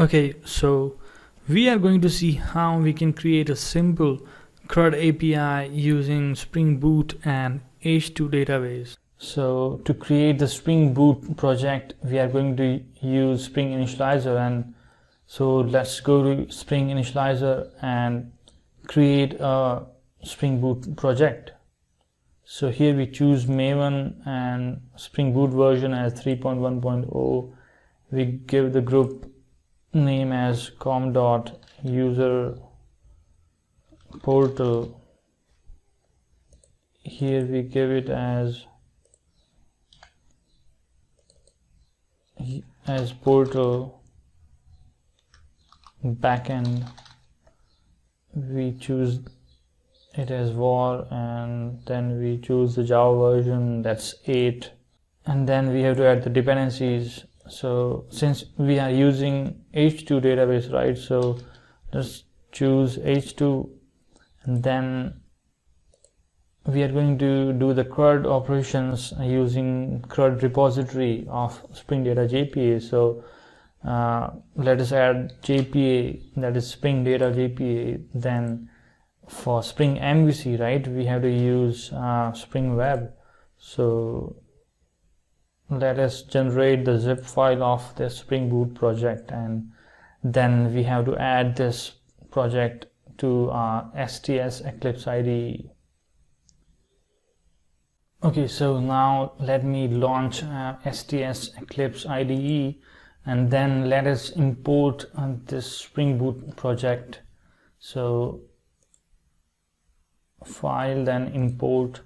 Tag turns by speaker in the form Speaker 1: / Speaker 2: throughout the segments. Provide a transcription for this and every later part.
Speaker 1: Okay, so we are going to see how we can create a simple CRUD API using Spring Boot and H2 database. So to create the Spring Boot project, we are going to use Spring Initializer, and so let's go to Spring Initializer and create a Spring Boot project. So here we choose Maven and Spring Boot version as 3.1.0. We give the group name as com.user portal. Here we give it as portal backend. We choose it as var, and then we choose the Java version, that's 8, and then we have to add the dependencies. So since we are using H2 database, right, so let's choose H2, and then we are going to do the CRUD operations using CRUD repository of Spring Data JPA. So let us add JPA, that is Spring Data JPA. Then for Spring MVC, right, we have to use Spring Web. So let us generate the zip file of the Spring Boot project, and then we have to add this project to our STS Eclipse IDE. Okay, so now let me launch STS Eclipse IDE, and then let us import this Spring Boot project. So file, then import,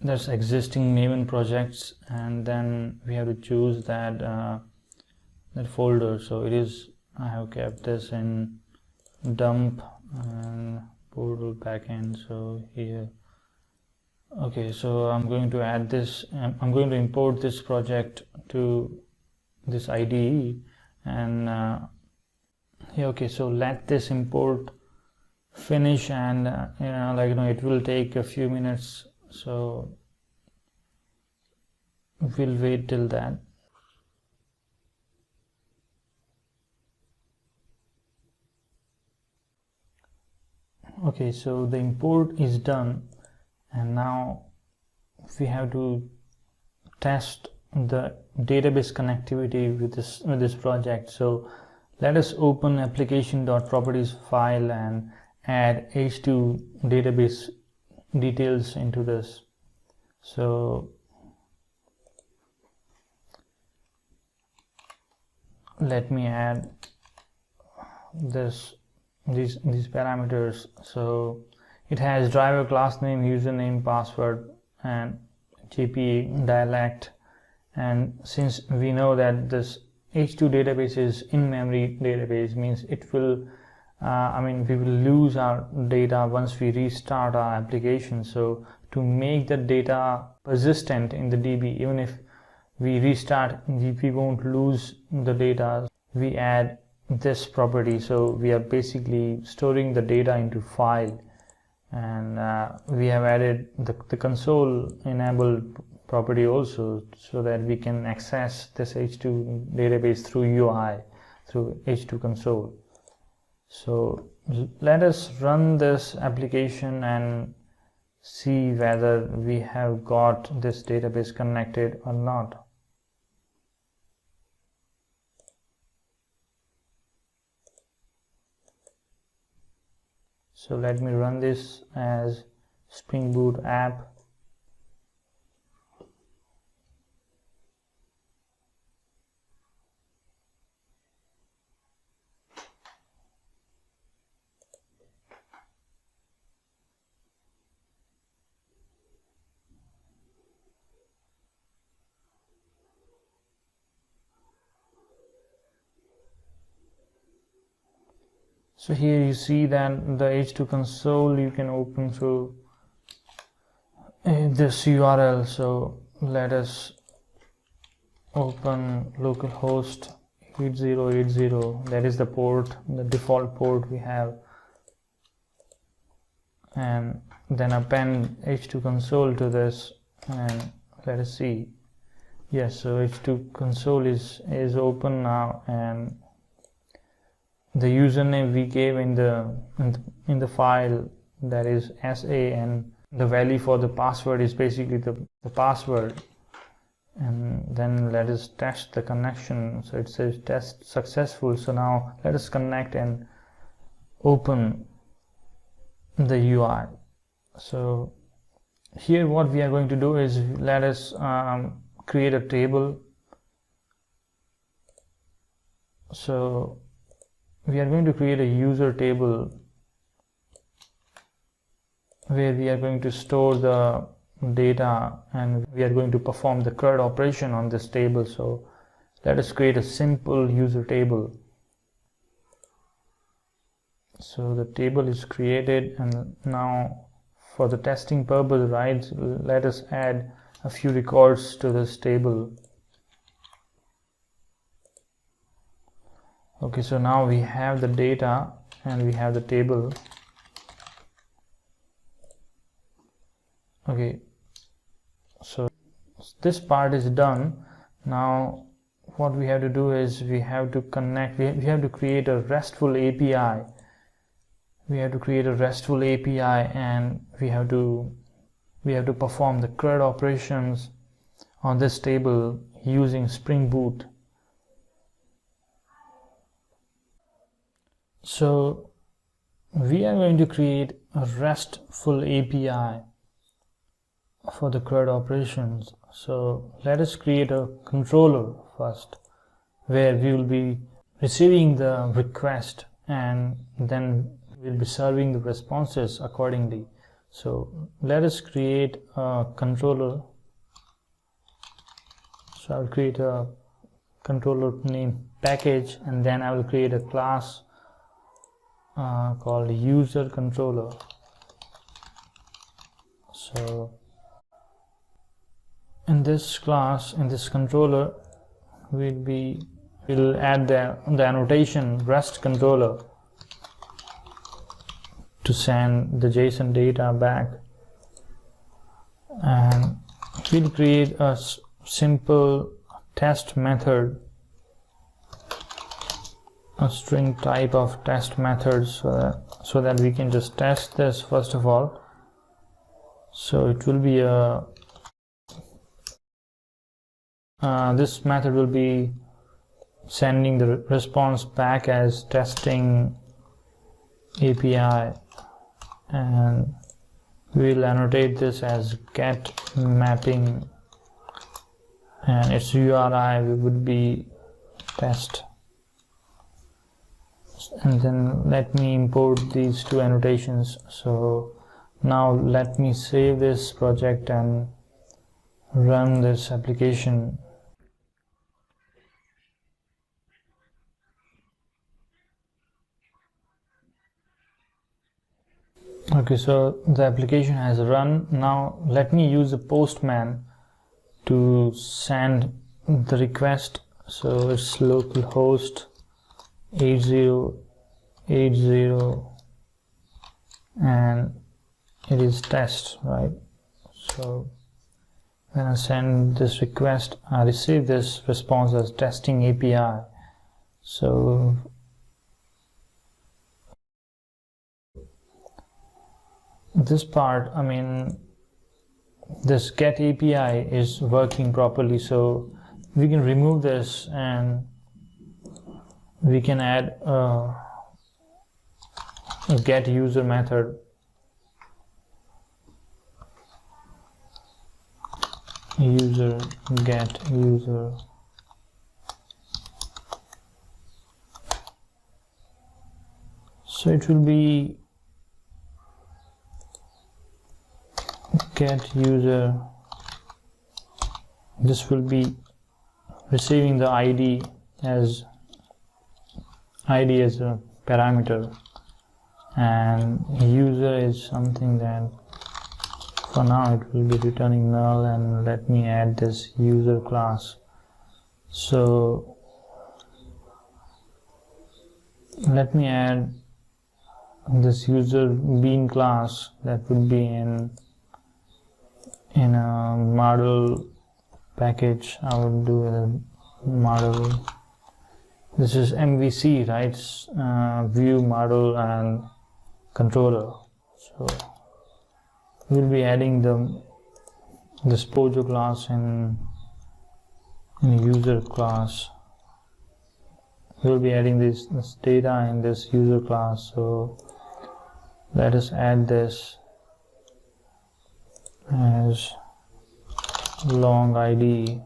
Speaker 1: there's existing Maven projects, and then we have to choose that that folder. So it is, I have kept this in dump and portal backend. So here, okay, so I'm going to add this, I'm going to import this project to this IDE, and here, okay, so let this import finish, and it will take a few minutes, so we'll wait till that. Okay, so the import is done, and now we have to test the database connectivity with this project. So let us open application.properties file and add H2 database details into this. So let me add these parameters. So it has driver class name, username, password, and JPA dialect. And since we know that this H2 database is in-memory database, means it will we will lose our data once we restart our application. So to make the data persistent in the DB, even if we restart, we won't lose the data. We add this property, so we are basically storing the data into file, and we have added the console enabled property also, so that we can access this H2 database through UI, through H2 console. So let us run this application and see whether we have got this database connected or not. So let me run this as Spring Boot app. So here you see that the H2 console you can open through this URL. So let us open localhost 8080, that is the port, the default port we have, and then append H2 console to this, and let us see. Yes, so H2 console is open now, and the username we gave in the file, that is SA, and the value for the password is basically the password. And then let us test the connection. So it says test successful. So now let us connect and open the UI. So here what we are going to do is, let us create a table. So we are going to create a user table where we are going to store the data, and we are going to perform the CRUD operation on this table. So let us create a simple user table. So the table is created, and now for the testing purpose, right, let us add a few records to this table. Okay, so now we have the data and we have the table. Okay, so this part is done. Now what we have to do is, we have to connect, we have to create a RESTful API. We have to create a RESTful API, and we have to perform the CRUD operations on this table using springboot. So we are going to create a RESTful API for the CRUD operations. So let us create a controller first, where we will be receiving the request, and then we'll be serving the responses accordingly. So let us create a controller. So I'll create a controller name package, and then I will create a class called user controller. So in this class, in this controller, we'll add the annotation REST controller to send the JSON data back, and we'll create a simple test method, a string type of test method, so that we can just test this first of all. So it will be this method will be sending the response back as testing API, and we'll annotate this as get mapping, and its URI would be test. And then let me import these two annotations. So now let me save this project and run this application. Okay, so the application has run. Now let me use the postman to send the request. So it's localhost 8080, and it is test, right? So when I send this request, I receive this response as testing API. So this part, I mean, this get API is working properly, so we can remove this and we can add a get user method. User get user. So it will be get user. This will be receiving the ID as a parameter, and user is something that for now it will be returning null. And let me add this user class. So let me add this user bean class that would be in a model package. I will do a model. This is MVC, right? View, model, and controller. So we'll be adding this Pojo class in user class. We'll be adding this data in this user class. So let us add this as long ID,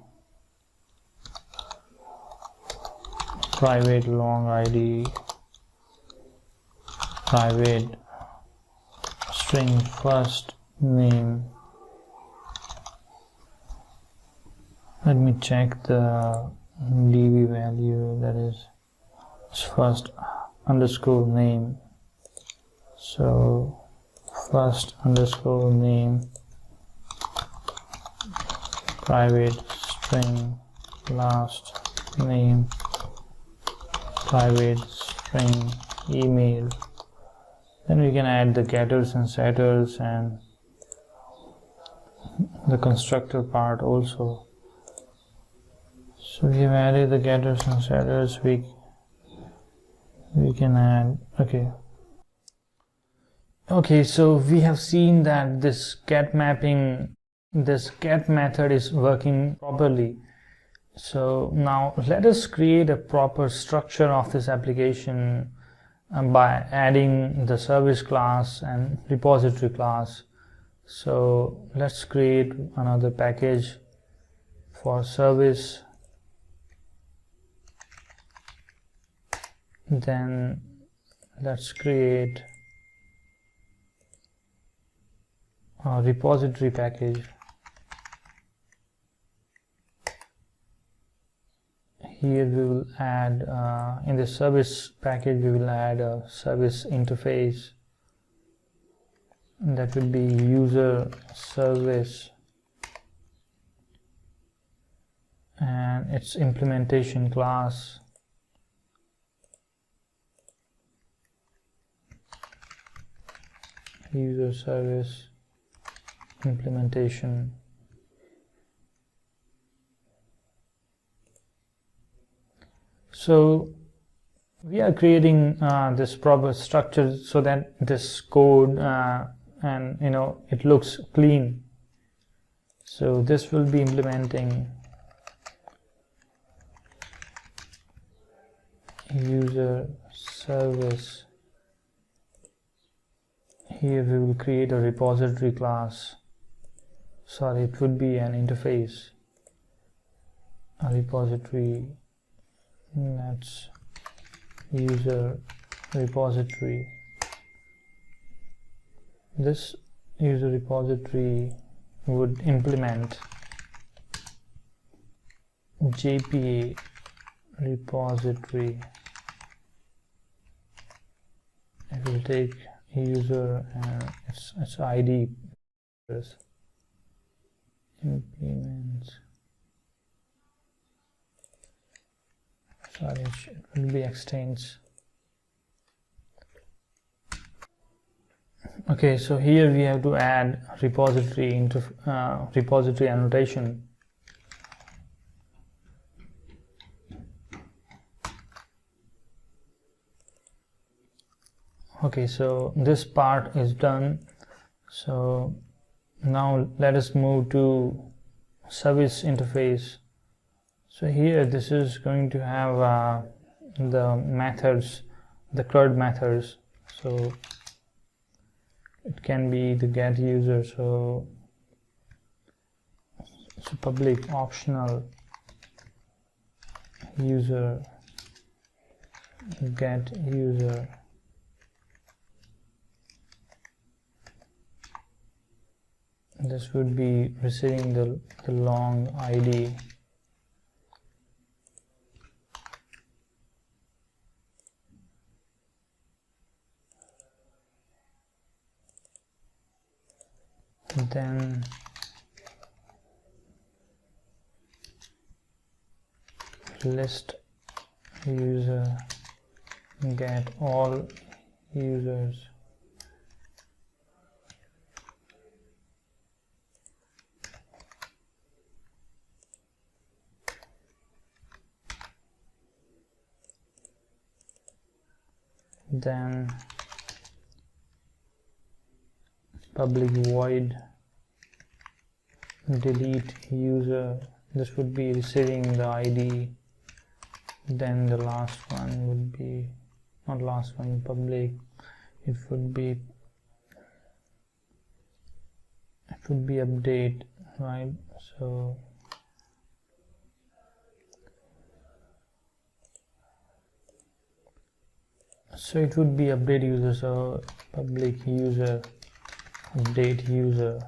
Speaker 1: private long ID, private string first name. Let me check the db value, that is first underscore name. So first underscore name, private string last name, private string email. Then we can add the getters and setters and the constructor part also. So we have added the getters and setters. We can add, okay, so we have seen that this get mapping, this get method is working properly. So now let us create a proper structure of this application by adding the service class and repository class. So let's create another package for service. Then let's create a repository package. Here we will add, in the service package, we will add a service interface. That will be user service and its implementation class. User service implementation. So we are creating this proper structure so that this code and it looks clean. So this will be implementing user service. Here we will create a repository class. Sorry, it would be an interface. A repository, that's user repository. This user repository would implement JPA repository. It will take user and its ID, implements, sorry, it will be extends. Okay, so here we have to add repository into repository annotation. Okay, so this part is done. So now let us move to service interface. So here this is going to have the methods, the CRUD methods. So it can be the get user, so it's a public optional user, get user. This would be receiving the long ID. Then list user, get all users. then public void delete user. This would be receiving the ID. Then the last one would be, not last one, public, it would be update, right? So it would be update user, so public user update user.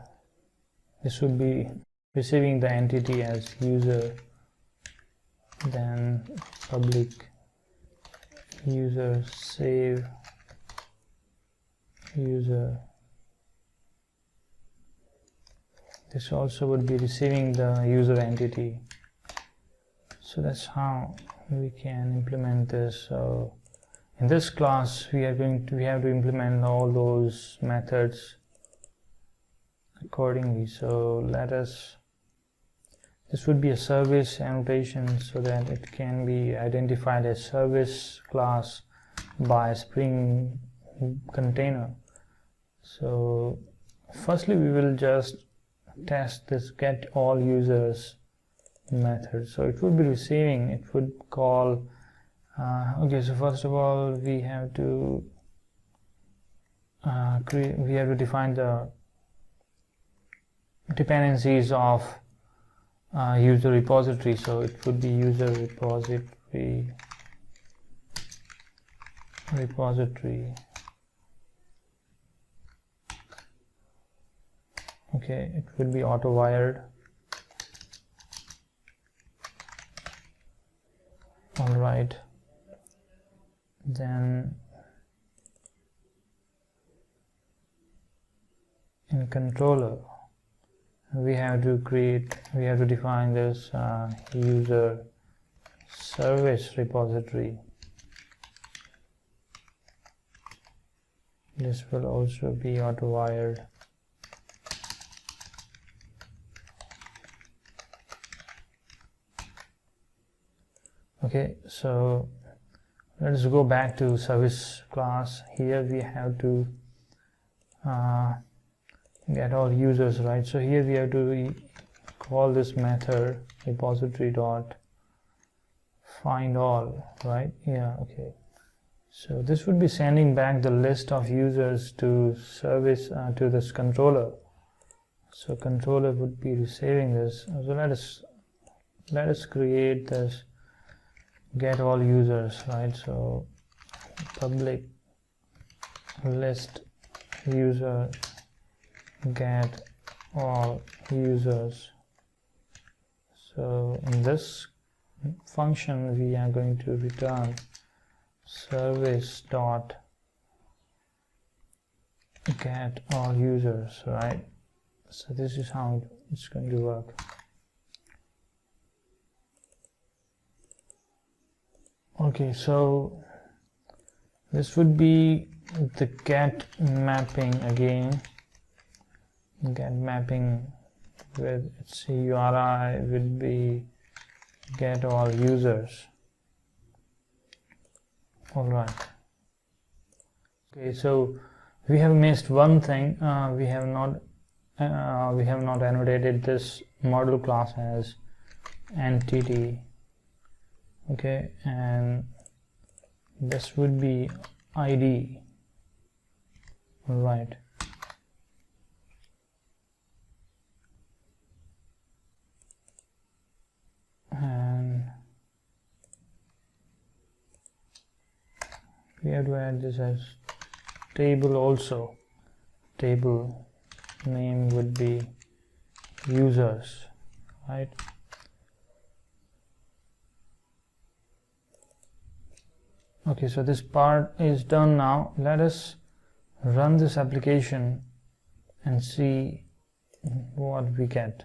Speaker 1: This would be receiving the entity as user, then public user save user. This also would be receiving the user entity. So that's how we can implement this. So in this class we have to implement all those methods accordingly. So this would be a service annotation so that it can be identified as service class by Spring container. So firstly we will just test this get all users method. So it would be receiving, it would call okay, so first of all we have to define the dependencies of user repository. So it would be user repository okay, it would be auto wired. All right, then in controller we have to define this user service repository. This will also be auto wired. Okay, so let's go back to service class. Here we have to get all users, right? So here we have to call this method repository dot find all, right? Yeah, okay. So this would be sending back the list of users to service to this controller. So controller would be receiving this. So let us create this get all users, right? So public list user get all users. So in this function we are going to return service dot get all users, right? So this is how it's going to work. Okay, so this would be the get mapping again. Get mapping with its URI would be get all users. All right. Okay, so we have missed one thing. We have not annotated this module class as entity. Okay, and this would be ID. All right. And we have to add this as table also. Table name would be users, right? Okay, so this part is done now. Let us run this application and see what we get.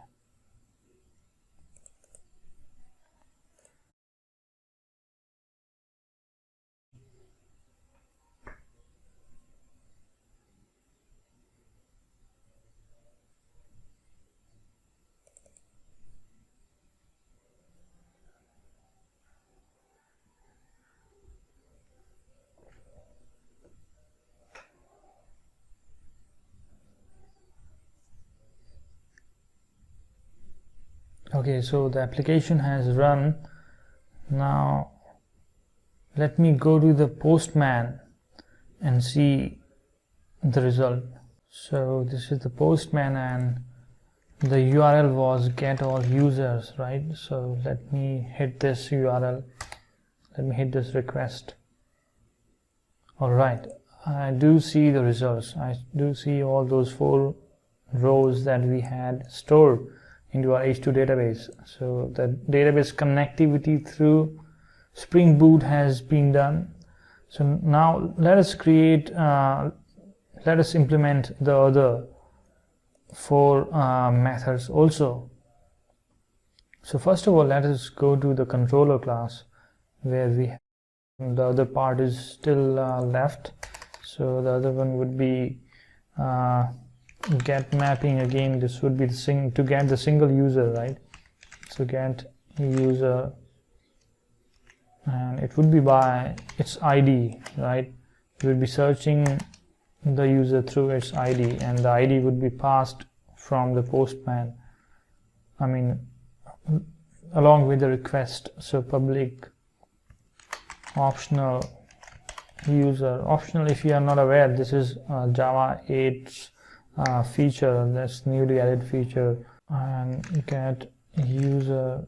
Speaker 1: Okay, so the application has run. Now let me go to the postman and see the result. So this is the postman and the URL was get all users, right? So let me hit this URL, let me hit this request. Alright, I do see the results. I do see all those 4 rows that we had stored into our H2 database. So the database connectivity through Spring Boot has been done. So now let us implement the other 4 methods also. So first of all, let us go to the controller class where we have the other part is still left. So the other one would be get mapping. Again, this would be the to get the single user, right? So get user, and it would be by its ID, right? We would be searching the user through its ID, and the ID would be passed from the postman, I mean along with the request. So public optional user. Optional, if you are not aware, this is Java 8's feature, that's newly added feature. And get user.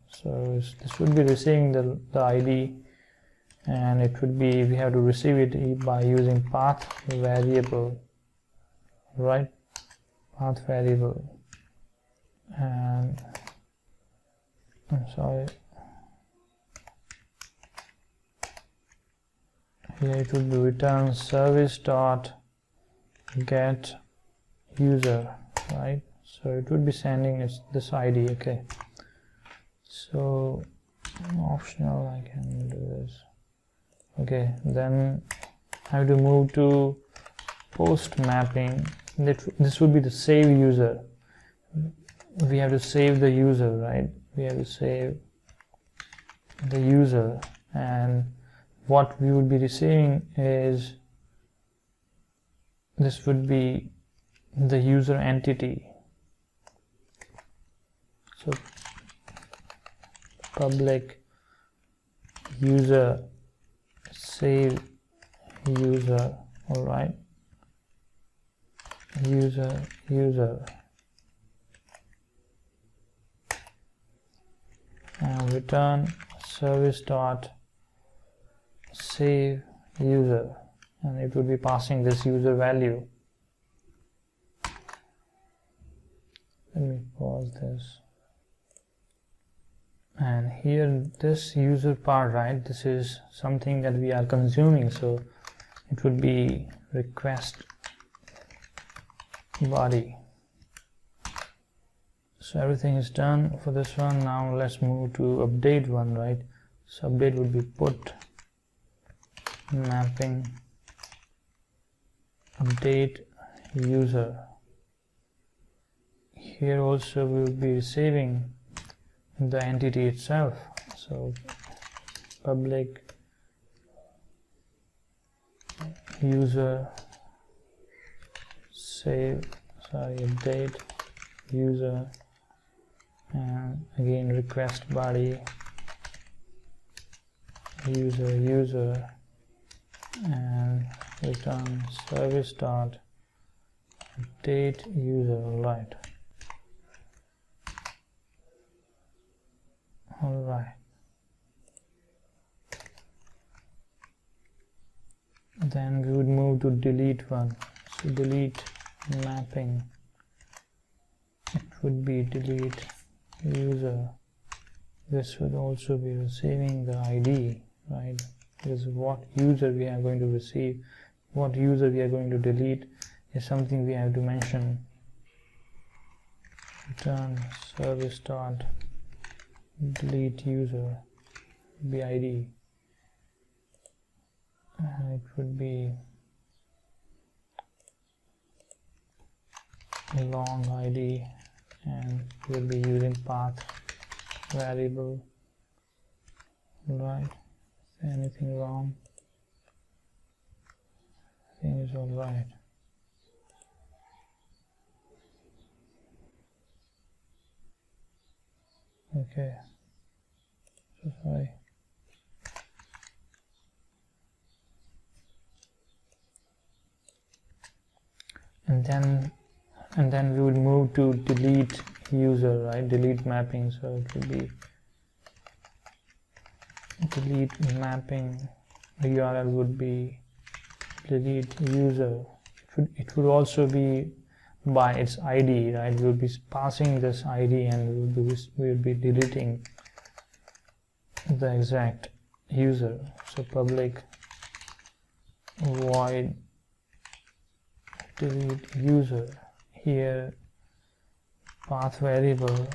Speaker 1: So this would be receiving the ID, and it would be, we have to receive it by using path variable, right? Path variable. And I'm sorry, here it would be return service dot get user, right? So it would be sending this ID. Okay, so optional, I can do this. Okay, then I have to move to post mapping. This would be the save user. We have to save the user, right? We have to save the user, and what we would be receiving is, this would be the user entity. So public user save user. All right, user and return service dot save user, and it would be passing this user value. Let me pause this. And here this user part, right, this is something that we are consuming, so it would be request body. So everything is done for this one. Now let's move to update one, right? So update would be put mapping update user. Here also we will be receiving the entity itself. So public user update user, and again request body user and return service dot update user. Right. All right. Then we would move to delete one. So delete mapping. It would be delete user. This would also be receiving the ID, right? Because what user we are going to receive, what user we are going to delete is something we have to mention. Return service dot delete user be ID. It would be long ID, and we'll be using path variable. Right, anything wrong? I think it's all right. Okay, so sorry. And then we would move to delete user, right? Delete mapping. So it would be delete mapping. The URL would be delete user. It would also be by its ID, right? We would be passing this ID, and we would be deleting the exact user. So public void delete user. Here path variable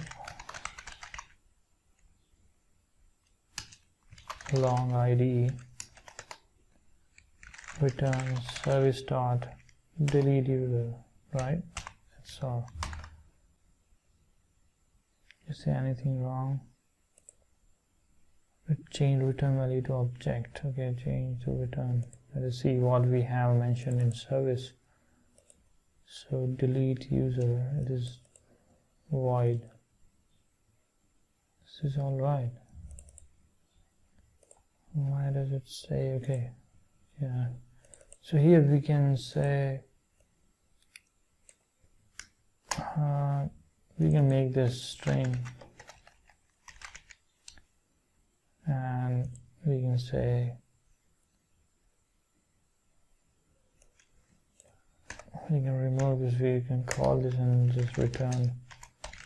Speaker 1: long ID return service dot delete user, right? That's all. Is there anything wrong? Change return value to object. Okay, change to return. Let us see what we have mentioned in service. So delete user, it is void. This is all right. Why does it say okay? Yeah. So here we can say we can make this string, and we can say we can remove this. We can call this and just return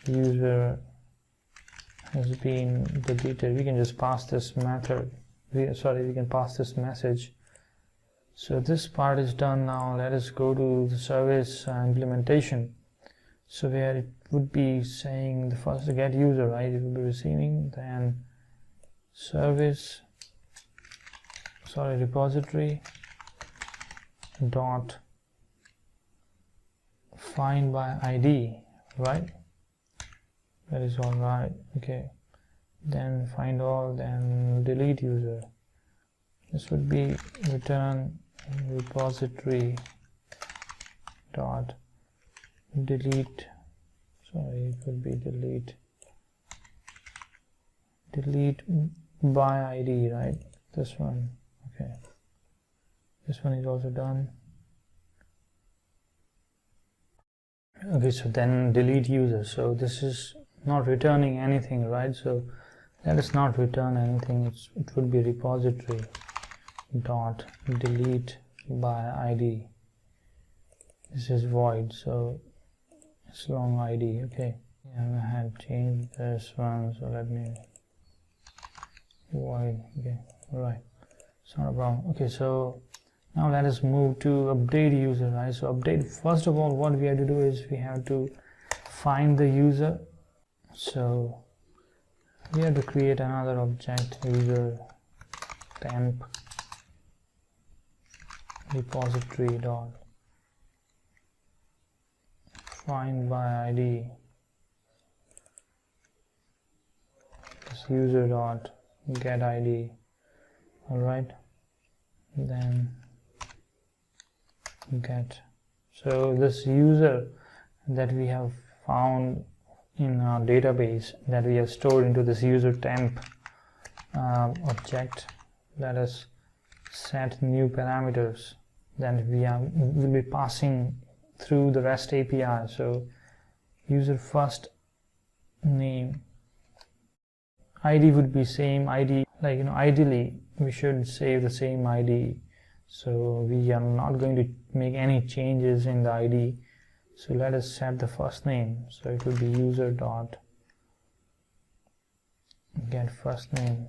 Speaker 1: user has been deleted. We can just pass this method. We can pass this message. So this part is done. Now let us go to the service implementation. So where it would be saying the first get user, right? It will be receiving, then service repository dot find by ID, right? That is all right. Okay, then find all, then delete user. This would be return repository dot delete, it would be delete by ID, right? This one. Okay, this one is also done. Okay, so then delete user. So this is not returning anything, right? So let us not return anything. It would be repository dot delete by ID. This is void, so it's long ID. Okay, yeah, I have changed this one, so let me void. Okay, all right, it's not a problem. Okay, so now let us move to update user, right? So update, first of all, what we have to do is we have to find the user. So we have to create another object, user temp repository dot find by ID. This user dot get ID. All right, then get. So this user that we have found in our database, that we have stored into this user temp object, let us set new parameters. Then will be passing through the REST API. So user first name, ID would be same ID, like ideally we should save the same ID. So we are not going to make any changes in the ID. So let us set the first name. So it would be user dot get first name,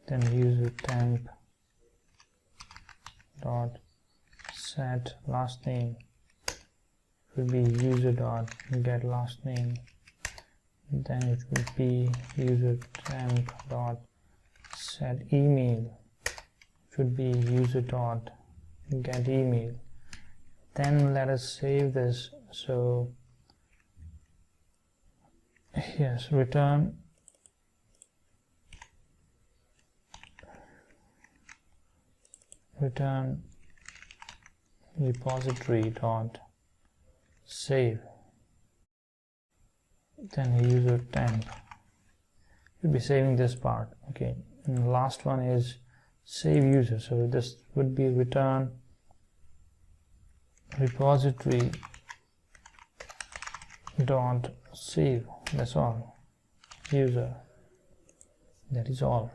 Speaker 1: then user temp dot set last name. It would be user dot get last name, then it would be user temp dot set email. It would be user dot get email. Then let us save this. So yes, return repository dot save. then user temp. You'll be saving this part. Okay, and the last one is save user. So this would be return repository dot save. That's all. User. That is all.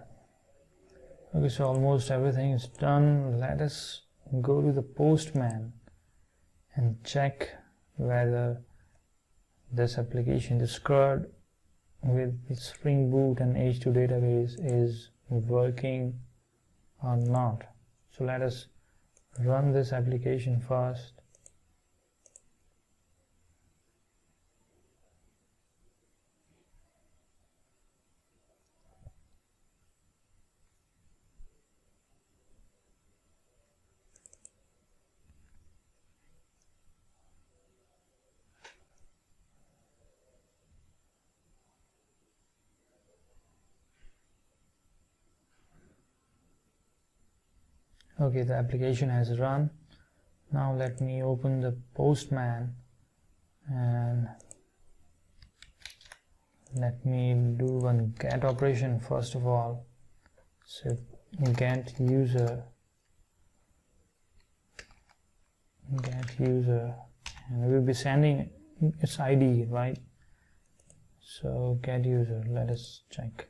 Speaker 1: Okay, so almost everything is done. Let us go to the Postman and check whether this application, this CRUD with its Spring Boot and H2 database is working or not. So let us run this application first. Okay, the application has run. Now let me open the Postman and let me do one get operation first of all. So get user, and we'll be sending its ID, right? So get user, let us check.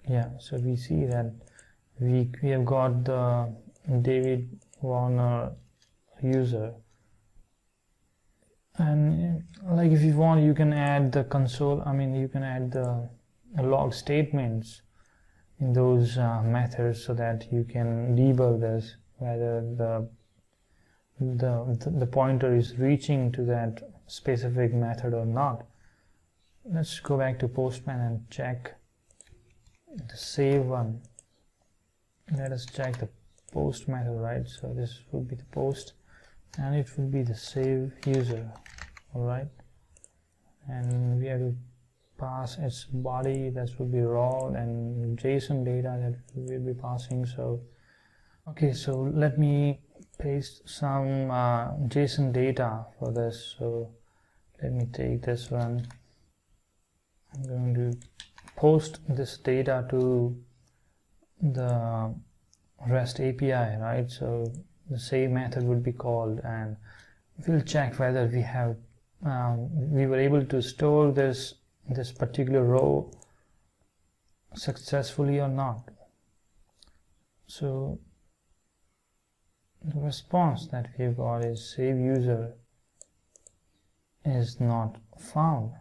Speaker 1: Yeah, so we see that we have got the David Warner user, and like if you want, you can add the console, you can add the log statements in those methods so that you can debug this, whether the pointer is reaching to that specific method or not. Let's go back to Postman and check the save one. Let us check the post method, right? So this would be the post and it would be the save user. All right, and we have to pass its body, that would be raw, and JSON data that we'll be passing. So okay, so let me paste some JSON data for this. So let me take this one. I'm going to post this data to the REST API, right? So the save method would be called, and we'll check whether we were able to store this particular row successfully or not. So the response that we've got is save user is not found.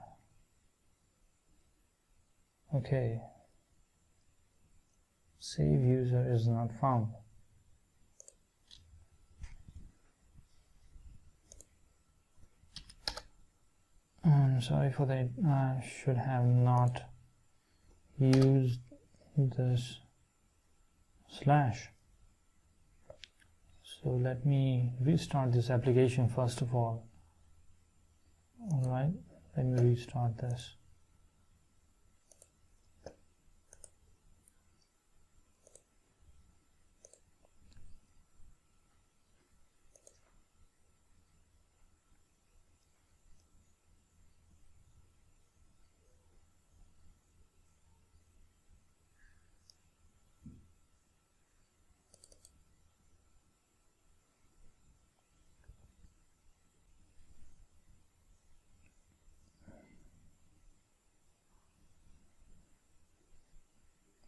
Speaker 1: Okay, save user is not found. I'm sorry for that. I should have not used this slash. So let me restart this application first of all. All right, let me restart this.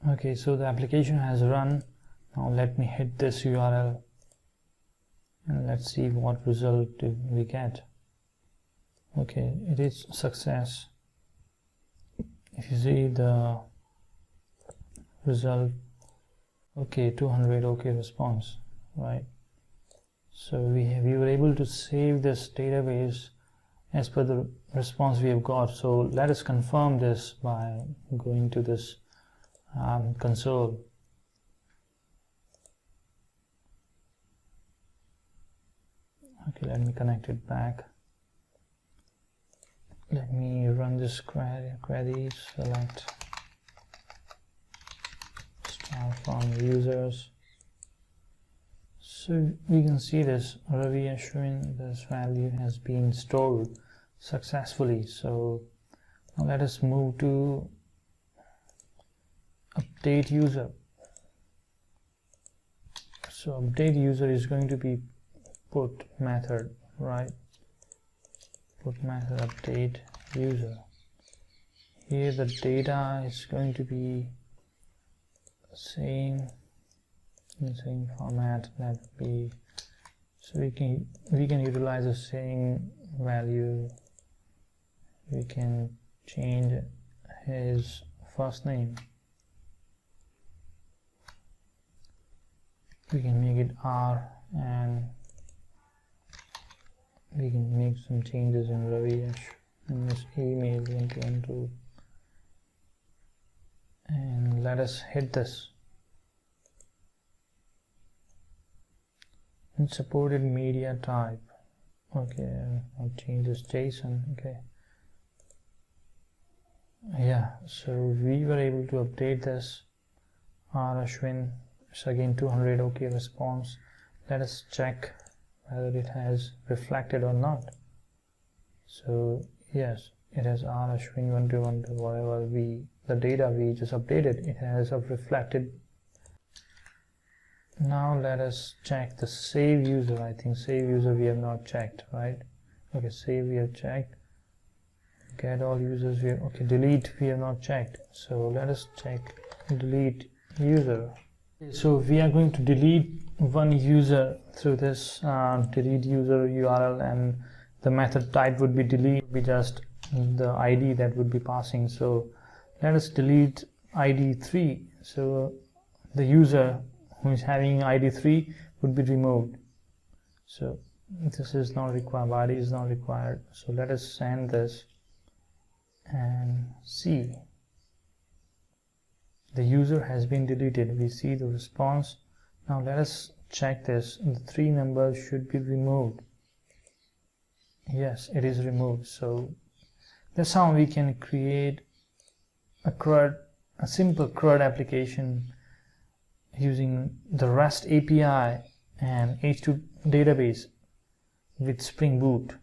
Speaker 1: Okay, so the application has run. Now let me hit this URL and let's see what result we get. Okay, it is success. If you see the result, okay, 200 okay response, right? So we were able to save this database as per the response we have got. So let us confirm this by going to this console. Okay, let me connect it back. Let me run this query, select start from users. So we can see this Ravi is showing this value has been stored successfully. So now let us move to update user. So update user is going to be put method, right? Put method update user. Here the data is going to be same in the same format. That would be, so we can utilize the same value. We can change his first name. We can make it R, and we can make some changes in Ravish and this email 112, and let us hit this. And supported media type. Okay, I'll change this JSON. Okay. Yeah, so we were able to update this. R Ashwin, it's again 200. Okay, response. Let us check whether it has reflected or not. So yes, it has R Ashwin 121, whatever the data we just updated, it has reflected. Now let us check the save user. I think save user we have not checked, right? Okay, save we have checked. Get all users we have, okay, delete we have not checked. So let us check delete user. So we are going to delete one user through this delete user URL, and the method type would be delete, would be just the ID that would be passing. So let us delete ID 3. So the user who is having ID 3 would be removed. So this is not required, body is not required. So let us send this and see. The user has been deleted. We see the response. Now let us check this. The 3 numbers should be removed. Yes, it is removed. So that's how we can create a CRUD, a simple CRUD application using the REST API and H2 database with Spring Boot.